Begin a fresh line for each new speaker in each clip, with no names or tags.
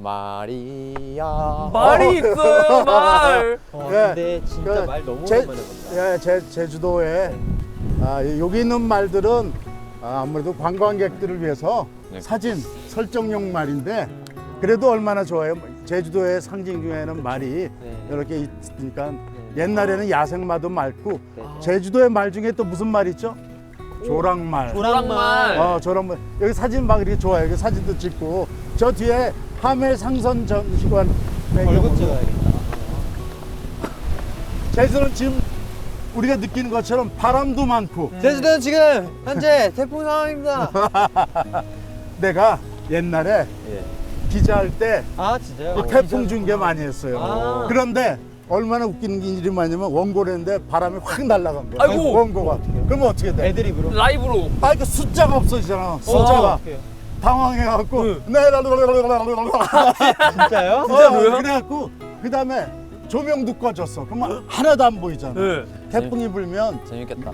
말이야.
말이 있어요, 말.
근데 진짜 말 너무 오랜만에 본다.
제주도에 여기 있는 말들은 아무래도 관광객들을 위해서
네.
사진 설정용 말인데 그래도 얼마나 좋아요. 제주도의 상징 중에는 말이 이렇게 있으니까 옛날에는 야생마도 맑고 제주도의 말 중에 또 무슨 말 있죠? 조랑말.
조랑말.
조랑말. 여기 사진 막 이렇게 좋아요. 여기 사진도 찍고 저 뒤에 하멜 상선 전시관
얼굴 찍어야겠다.
제주도는 지금 우리가 느끼는 것처럼 바람도 많고
제주도는 지금 현재 태풍 상황입니다.
내가 옛날에 기자할 때
아 진짜요?
태풍 중계 많이 했어요.
아.
그런데 얼마나 웃기는 일이 많냐면 원고를 했는데 바람이 확 날아간 거야.
아이고.
원고가. 그러면 어떻게 돼?
애드립으로.
라이브로.
그 숫자가 없어지잖아. 숫자가.
어떡해요?
당황해갖고
진짜요?
진짜로요?
그래갖고 그 다음에 조명도 꺼졌어. 그러면 하나도 안 보이잖아.
네.
태풍이 불면
재밌겠다.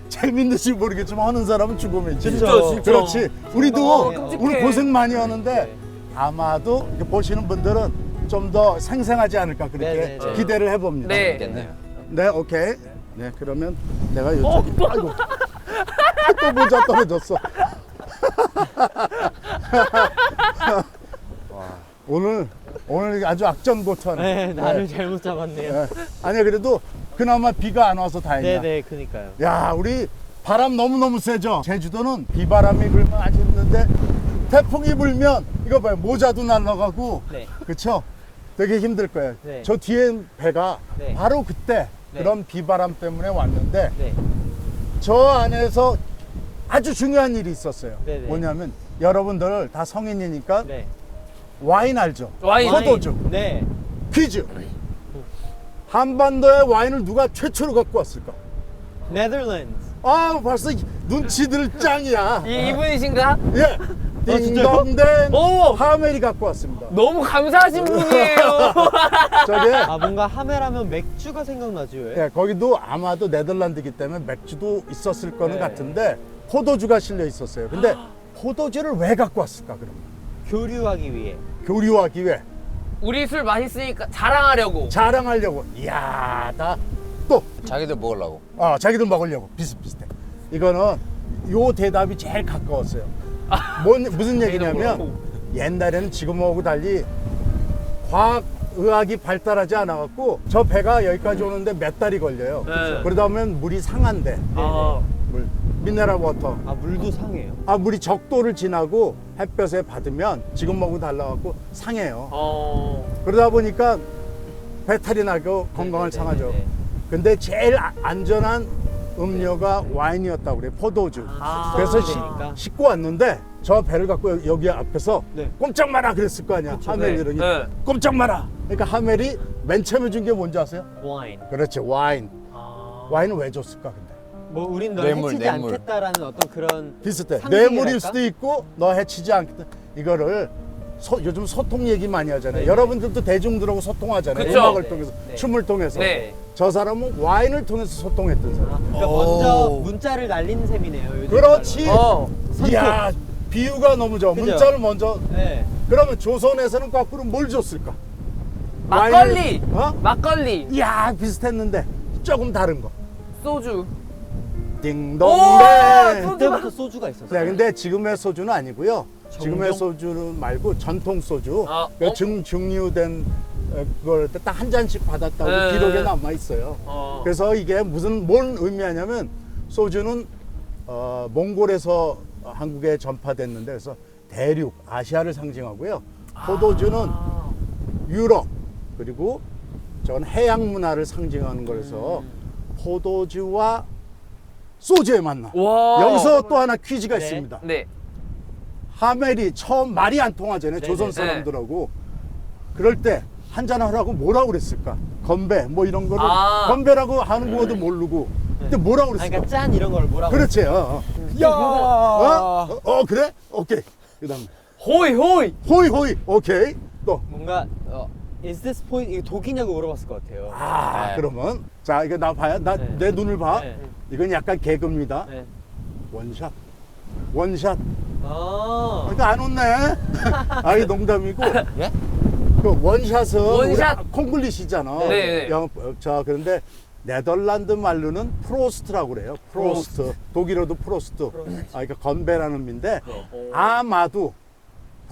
재밌는지 모르겠지만 하는 사람은 죽음이지.
진짜.
그렇지. 우리도
끔찍해.
우리 고생 많이 하는데 아마도 이렇게 보시는 분들은 좀 더 생생하지 않을까 그렇게
네네.
기대를 해봅니다.
네.
재밌겠네요.
네, 오케이. 네, 그러면 내가 이쪽에 아이고 또 모자 떨어졌어. 오늘 아주 악전고투하네.
네, 나를 잘못 잡았네요.
네. 아니야 그래도 그나마 비가 안 와서 다행이야.
네네, 그니까요.
야, 우리 바람 너무너무 세죠? 제주도는 비바람이 불면 아주 힘든데 태풍이 불면 이거 봐요. 모자도 날아가고
네.
그쵸? 되게 힘들 거예요.
네.
저 뒤에 배가
네.
바로 그때
네.
그런 비바람 때문에 왔는데
네.
저 안에서 아주 중요한 일이 있었어요.
네네.
뭐냐면 여러분들 다 성인이니까
네.
와인 알죠?
와인.
포도주.
네.
퀴즈. 한반도에 와인을 누가 최초로 갖고 왔을까?
네덜란드.
벌써 눈치들 짱이야.
이분이신가?
예. 딩동댕
오!
하멜이 갖고 왔습니다.
너무 감사하신 분이에요.
저게
뭔가 하멜하면 맥주가 생각나죠? 왜?
예, 거기도 아마도 네덜란드이기 때문에 맥주도 있었을 거는
네.
같은데 포도주가 실려 있었어요. 근데 포도주를 왜 갖고 왔을까 그러면?
교류하기 위해.
교류하기 위해
우리 술 맛있으니까 자랑하려고.
자랑하려고. 이야, 또
자기들 먹으려고.
자기들 먹으려고 비슷비슷해. 이거는 요 대답이 제일 가까웠어요. 무슨 얘기냐면 옛날에는 지금하고 달리 과학의학이 발달하지 않아갖고 저 배가 여기까지 오는데 몇 달이 걸려요.
네.
그러다 보면 물이 상한대.
아,
물, 미네랄 워터.
물도 상해요.
물이 적도를 지나고 햇볕에 받으면 지금하고 달라갖고 상해요. 그러다 보니까 배탈이 나고 건강을 상하죠.
네네네.
근데 제일 안전한 음료가 와인이었다고 그래요. 포도주. 그래서
그러니까.
싣고 왔는데 저 배를 갖고 여기 앞에서
네.
꼼짝 마라 그랬을 거 아니야. 하멜이
네.
이러니
네.
꼼짝 마라. 그러니까 하멜이 맨 처음에 준 게 뭔지 아세요?
와인.
그렇지, 와인. 와인은 왜 줬을까 근데?
뭐 우린 널
뇌물,
해치지
뇌물.
않겠다라는 어떤 그런
비슷해.
상징이랄까?
뇌물일 수도 있고 너 해치지 않겠다. 이거를 요즘 소통 얘기 많이 하잖아요.
네네.
여러분들도 대중들하고 소통하잖아요.
그쵸.
음악을
네.
통해서,
네.
춤을 통해서.
네.
저 사람은 와인을 통해서 소통했던 사람.
그러니까 먼저 문자를 날리는 셈이네요. 요즘
그렇지.
말로.
이야, 비유가 너무 좋아.
그죠?
문자를 먼저.
네.
그러면 조선에서는 거꾸로 뭘 줬을까?
막걸리.
와인을-
막걸리.
이야, 비슷했는데 조금 다른 거.
소주.
딩동댕.
오,
그때부터 소주가 있었어요.
네, 근데 지금의 소주는 아니고요. 지금의
정종?
소주는 말고 전통 소주.
아,
그 증류된 그걸 딱 한 잔씩 받았다고
네.
기록에 남아 있어요. 그래서 이게 뭔 의미하냐면 소주는 몽골에서 한국에 전파됐는데 그래서 대륙 아시아를 상징하고요. 포도주는 유럽 그리고 저건 해양 문화를 상징하는 거라서 포도주와 소주의 만남.
와.
여기서 또 하나 퀴즈가
네.
있습니다.
네.
하멜이 처음 말이 안 통하잖아요.
네네.
조선 사람들하고. 그럴 때 한잔하라고 뭐라고 그랬을까? 건배 뭐 이런 거를 건배라고 한국어도 모르고 그때 뭐라고 그랬을까?
그러니까 짠 이런 걸 뭐라고?
그렇지.
야.
그래? 오케이. 그다음에
호이 호이.
호이 호이. 오케이. 또.
뭔가 is this point 이거 독이냐고 물어봤을 것 같아요.
네.
그러면 자 이거 나 봐요. 나
네.
내 눈을 봐.
네.
이건 약간 개그입니다.
네.
원샷. 원샷.
아.
그러니까 안 웃네. 아이 농담이고.
예?
그 원샷은
원샷.
우리 콩글리시잖아.
네.
자 그런데 네덜란드 말로는 프로스트라고 그래요. 프로스트. 독일어도 프로스트. 아 그러니까 건배라는 의미인데 아마도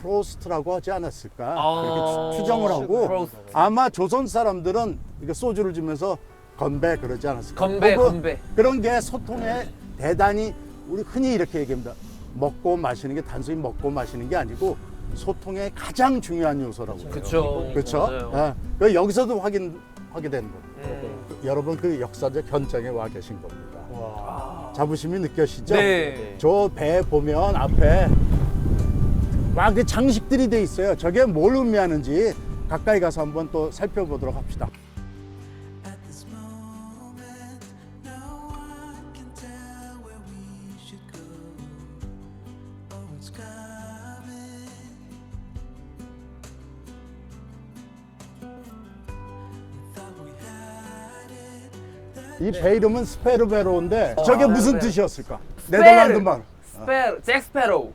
프로스트라고 하지 않았을까 그렇게 추정을 하고
프로스트.
아마 조선 사람들은 이렇게 소주를 주면서 건배 그러지 않았을까.
건배,
혹은
건배.
그런 게 소통에 대단히 우리 흔히 이렇게 얘기합니다. 먹고 마시는 게 단순히 먹고 마시는 게 아니고 소통의 가장 중요한 요소라고 그래요.
그쵸.
그렇죠?
맞아요.
예. 여기서도 확인하게 되는 겁니다.
음.
여러분 그 역사적 현장에 와 계신 겁니다.
와.
자부심이 느껴지죠?
네.
저 배 보면 앞에 막 그 장식들이 돼 있어요. 저게 뭘 의미하는지 가까이 가서 한번 또 살펴보도록 합시다.
At this moment, no one can tell where we should go. Oh, it's coming. We thought we had it.
이 배 이름은 스페르베로인데 저게 무슨
네.
뜻이었을까?
스페르.
네덜란드 말.
스페로, 잭 스페로.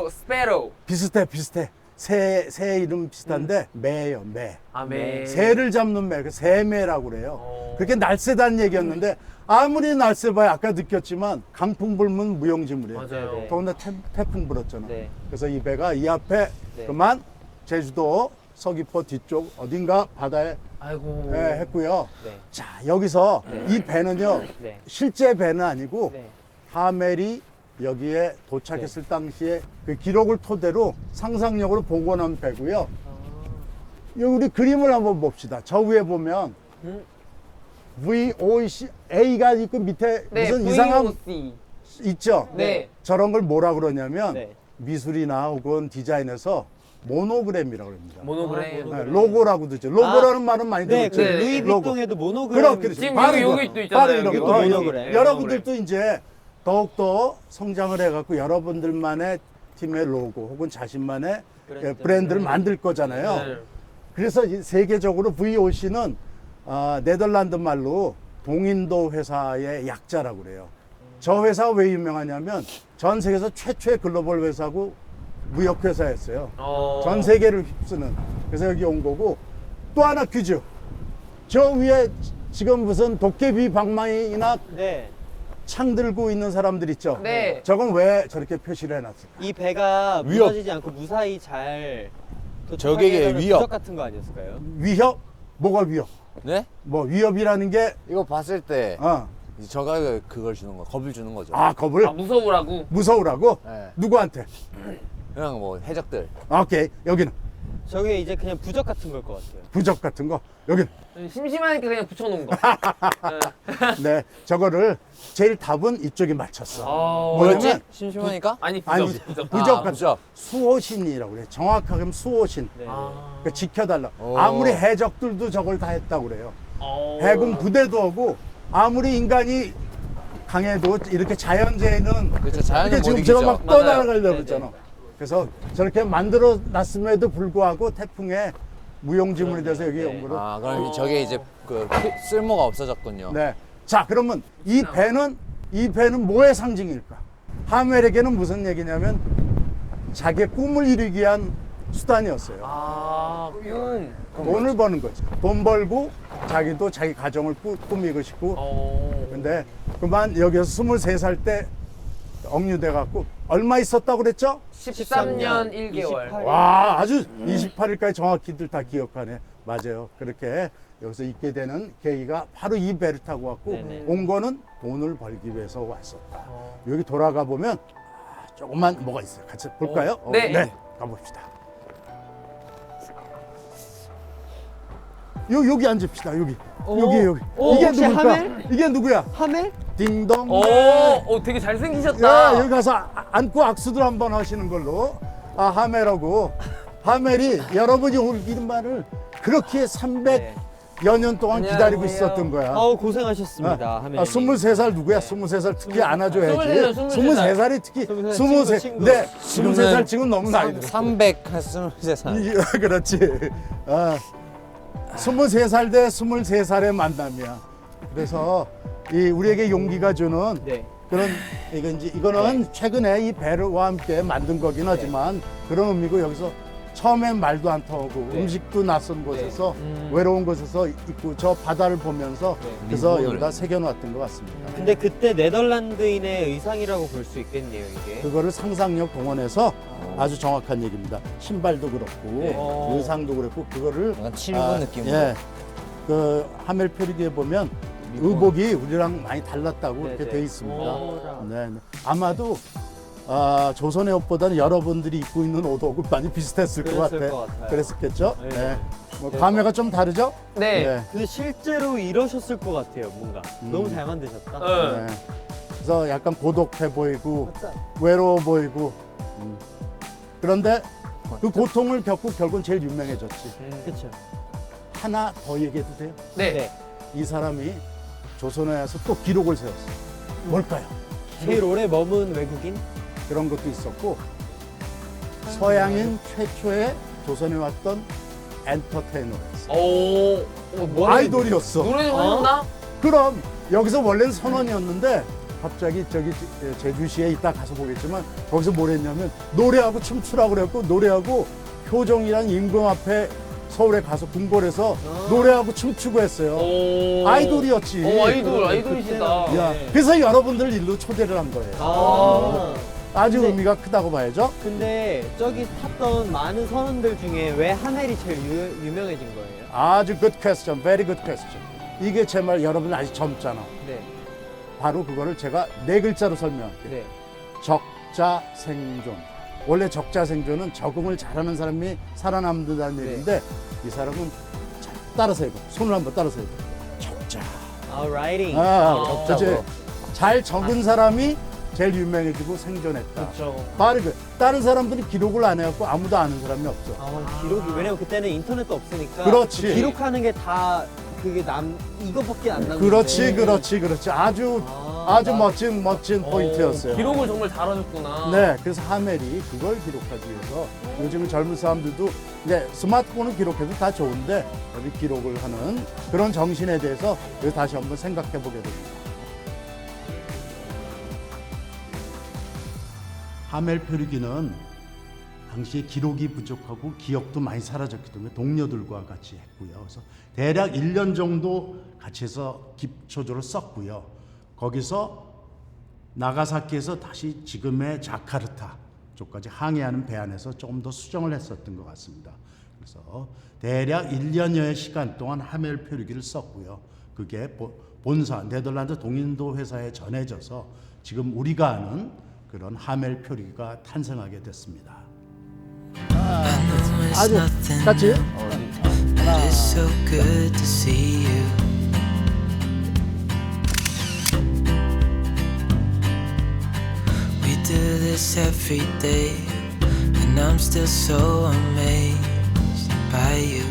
스페로.
비슷해. 새 이름 비슷한데 매예요, 매.
아메.
새를 잡는 매, 그 새매라고 그래요. 그렇게 날쌔다는 얘기였는데 아무리 날쌔봐야 아까 느꼈지만 강풍 불면 무용지물이에요.
맞아요.
네.
더군다나 태풍 불었잖아.
네.
그래서 이 배가 이 앞에
네.
그만 제주도 서귀포 뒤쪽 어딘가 바다에
아이고.
했고요.
네.
자 여기서 이 배는요
네.
실제 배는 아니고
네.
하멜이 여기에 도착했을 당시에 그 기록을 토대로 상상력으로 복원한 배고요. 여기 우리 그림을 한번 봅시다. 저 위에 보면 VOC A가 있고 밑에
네,
무슨 이상한
VOC.
있죠?
네.
저런 걸 뭐라 그러냐면
네.
미술이나 혹은 디자인에서 모노그램이라고 합니다.
모노그램.
네, 로고라고 듣죠. 로고라는 말은 많이
네, 그
들었죠.
네.
루이비통에도 모노그램.
그럼 그렇지.
지금
바로
여기
이거.
또 있잖아요.
바로 이런
이것도
거.
모노그램.
여러분들도 이제 더욱더 성장을 해갖고 여러분들만의 팀의 로고 혹은 자신만의 브랜드를 만들 거잖아요.
네.
그래서 세계적으로 VOC는 네덜란드 말로 동인도 회사의 약자라고 그래요. 저 회사가 왜 유명하냐면 전 세계에서 최초의 글로벌 회사고 무역 회사였어요. 전 세계를 휩쓰는. 그래서 여기 온 거고 또 하나 퀴즈. 저 위에 지금 무슨 도깨비 방망이나
네.
창 들고 있는 사람들 있죠?
네.
저건 왜 저렇게 표시를 해놨을까?
이 배가
위협.
무너지지 않고 무사히 잘
적에게
도착하게
위협.
부적 같은 거 아니었을까요?
위협? 뭐가 위협?
네?
뭐 위협이라는 게
이거 봤을 때 이제 저가 그걸 주는 거, 겁을 주는 거죠.
겁을
아, 무서우라고.
무서우라고?
네.
누구한테?
그냥 뭐 해적들.
오케이. 여기는
저게 이제 그냥 부적 같은 걸 것 같아요.
부적 같은 거. 여기는
심심하니까 그냥 붙여놓은 거.
네. 저거를 제일 답은 이쪽에 맞췄어.
뭐였지?
뭐냐면
심심하니까?
아니,
아니
부적.
부적
아,
같은
부적.
수호신이라고 그래. 정확하게 하면 수호신.
네.
그 지켜달라.
오.
아무리 해적들도 저걸 다 했다고 그래요.
어.
해군 부대도 하고 아무리 인간이 강해도 이렇게 자연재해는
그렇죠. 자연은
이렇게
못
지금
이기죠.
제가 막
맞아요.
떠나가려고
네네.
그랬잖아. 그래서 저렇게 만들어 놨음에도 불구하고 태풍에 무용지물이 돼서 여기 온 거로.
아, 그럼 저게 이제 그 쓸모가 없어졌군요.
네. 자, 그러면 이 배는 뭐의 상징일까? 하멜에게는 무슨 얘기냐면 자기의 꿈을 이루기 위한 수단이었어요. 돈을 버는 거죠. 돈 벌고 자기도 자기 가정을 꾸미고 싶고. 근데 그만 여기서 23살 때 억류돼 갖고 얼마 있었다고 그랬죠?
13년 1개월.
28.
와, 아주 28일까지 정확히들 다 기억하네. 맞아요. 그렇게 여기서 있게 되는 계기가 바로 이 배를 타고 왔고
네네.
온 거는 돈을 벌기 위해서 왔었다. 여기 돌아가 보면 조금만 뭐가 있어요. 같이 볼까요?
네.
가봅시다. 여기 앉읍시다. 여기. 여기. 이게
혹시
누굴까?
하멜?
이게 누구야?
하멜?
딩동.
되게
야,
잘생기셨다.
여기 가서 앉고 악수들 한번 하시는 걸로. 하멜하고. 하멜이 여러분이 올 이름만을 그렇게 300여 년 동안 기다리고
안녕하세요.
있었던 거야.
고생하셨습니다. 하멜.
23살 누구야? 23살 특히 안아줘야지.
23살.
23살이 특히
23살 친구.
네, 23살 지금 너무 나이 들어.
323살.
그렇지. 23살 대 23살의 만남이야. 그래서 이 우리에게 용기가 주는
네.
그런 이거는 최근에 이 배와 함께 만든 거긴 하지만 그런 의미고 여기서 처음엔 말도 안 통하고
네.
음식도 낯선 곳에서 외로운 곳에서 있고 저 바다를 보면서 그래서
리본을.
여기다 새겨놨던 것 같습니다.
근데 그때 네덜란드인의 의상이라고 볼 수 있겠네요, 이게.
그거를 상상력 동원해서 아주 정확한 얘기입니다. 신발도 그렇고
네.
의상도 그렇고 그거를
약간 칠부 느낌으로.
예, 그 하멜 표류기에 보면 의복이 우리랑 많이 달랐다고
네,
이렇게
네.
돼 있습니다.
오.
네, 네. 아마도 조선의 옷보다는 여러분들이 입고 있는 옷하고 많이 비슷했을 것
그랬을
같아.
것 같아요.
그랬었겠죠?
네.
네. 뭐
네.
감회가 좀 다르죠?
네.
근데 실제로 이러셨을 것 같아요, 뭔가. 너무 잘 만드셨다.
네.
네. 그래서 약간 고독해 보이고 외로워 보이고 그런데 그 고통을 겪고 결국은 제일 유명해졌지.
그렇죠.
하나 더 얘기해도 돼요?
네.
이 사람이 조선에 와서 또 기록을 세웠어. 뭘까요?
제일 오래 머문 외국인?
그런 것도 있었고 서양인 최초의 조선에 왔던 엔터테이너였어.
오.
아이돌이었어.
노래 좀 하셨나?
그럼 여기서 원래는 선원이었는데 갑자기 저기 제주시에 이따 가서 보겠지만 거기서 뭘 했냐면 노래하고 춤추라고 그랬고 노래하고 효종이란 임금 앞에 서울에 가서 궁궐에서 노래하고 춤추고 했어요.
오.
아이돌이었지.
아이돌이시다.
야, 그래서 여러분들 일로 초대를 한 거예요.
아.
아주
근데-
의미가 크다고 봐야죠.
근데 저기 탔던 많은 선원들 중에 왜 하멜이 제일 유명해진 거예요?
아주 good question, very good question. 이게 제 말 여러분 아직 젊잖아.
네.
바로 그거를 제가 네 글자로 설명할게요.
네.
적자 생존. 원래 적자 생존은 적응을 잘하는 사람이 살아남는다는
네.
얘기인데 이 사람은 자, 따라서 해봐. 손을 한번 따라서 해봐. 적자.
아, 라이팅.
그치? 잘 적은 사람이 제일 유명해지고 생존했다.
그렇죠.
바로 그 다른 사람들이 기록을 안 해갖고 아무도 아는 사람이 없어.
기록이 왜냐면 그때는 인터넷도 없으니까
그렇지.
그 기록하는 게 다 그게 이것밖에 안 남는데.
그렇지. 아주 멋진 포인트였어요.
기록을 정말 잘하셨구나.
네, 그래서 하멜이 그걸 기록하기 위해서 요즘 젊은 사람들도 이제 스마트폰을 기록해도 다 좋은데 여기 기록을 하는 그런 정신에 대해서 여기 다시 한번 생각해 보게 됩니다. 하멜 표류기는 당시에 기록이 부족하고 기억도 많이 사라졌기 때문에 동료들과 같이 했고요. 그래서 대략 1년 정도 같이 해서 기초조를 썼고요. 거기서 나가사키에서 다시 지금의 자카르타 쪽까지 항해하는 배 안에서 조금 더 수정을 했었던 것 같습니다. 그래서 대략 1년여의 시간 동안 하멜 표류기를 썼고요. 그게 본사 네덜란드 동인도 회사에 전해져서 지금 우리가 아는 그런 하멜 표류기가 탄생하게 됐습니다. 아주 같이
It is so good to see you. We do this every day, and I'm still so amazed by you.